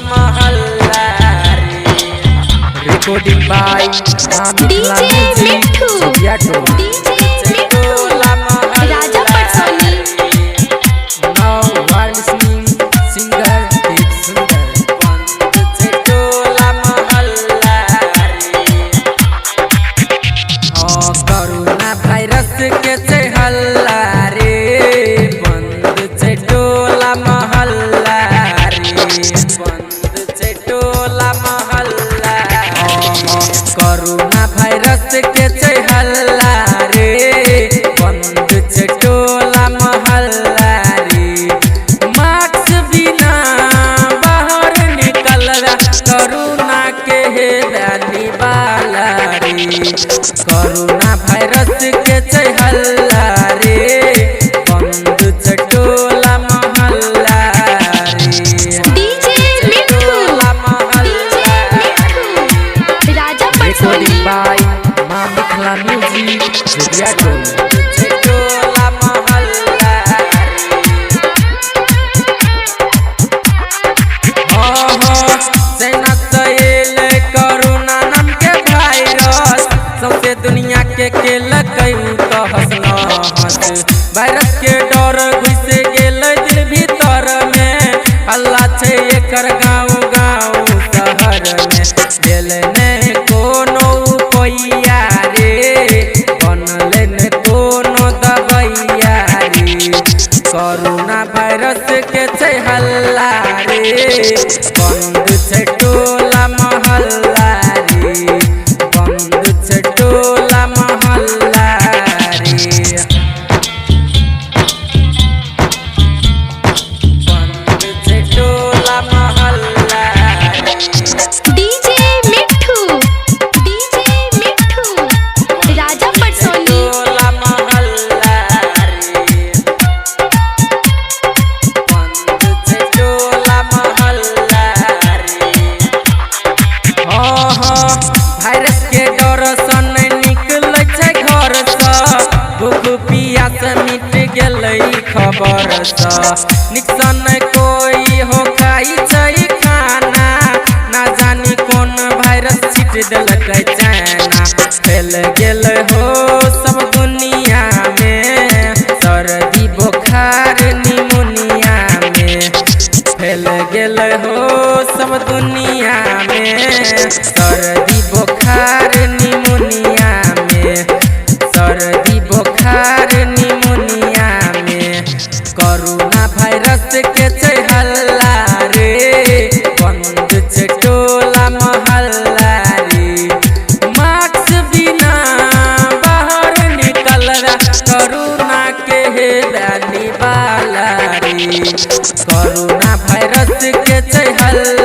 महल्ला रे। Recording by DJ मिठू टोला महल्ला राजा पटसोनी। नाउ while listening singer Deep Sundar। बंद से टोला महल्ला रे। कोरोना वायरस के से हल्ला रे, बंद से टोला महल्ला रे। बंद से टोला महल्ला रे। कोरोना वायरस के से हल्ला रे, बंद से टोला महल्ला रे। मास्क बिना बाहर निकल रहा, कोरोना के है जानी वाला रे। कोरोना वायरस के से हल्ला रे, बंद से टोला महल्ला रे। डीजे मिठू टोला महल्ला रे। राजा रिकॉर्डिंग पटसोनी। बाय मां मिथिला म्यूजिक जुबिया टोल। टोला महल्ला सेना सहेल कोरोना नाम के वायरस, सबसे दुनिया के लकई कहस नहस। वायरस के डर घुस गेल दिल भीतर में, हल्ला छे एकर गाँव गाँव शहर में। दिल ने कोनो पैया रे, बनले ने कोनो दबैया रे। कोरोना वायरस के छै हल्ला रे, बंद छै टोला महल्ला रे। बंद छै टोला महल्ला रे। बंद से टोला महल्ला रे। डीजे मिठू राजा पटसोनी। टोला महल्ला रे। बंद से टोला महल्ला रे। वायरस के डर सँ नहीं निकलै छै घर सँ, भूख पियास मिट गेलै खबर सँ। निकसन कोई हो खाई छै खाना, ना जानी कोन वायरस छीट देलकै चाइना। फैल गेल हो सब दुनिया में, सर्दी बुखार निमोनिया में। फैल गेल हो सब दुनिया में, सर्दी बुखार निमोनिया में। सर्दी बुखार निमोनिया में। कोरोना वायरस के छै हल्ला रे, बंद छै टोला महल्ला रे। मास्क बिना बाहर निकल रहा, कोरोना के है जानी वाला रे। कोरोना वायरस के छै हल्ला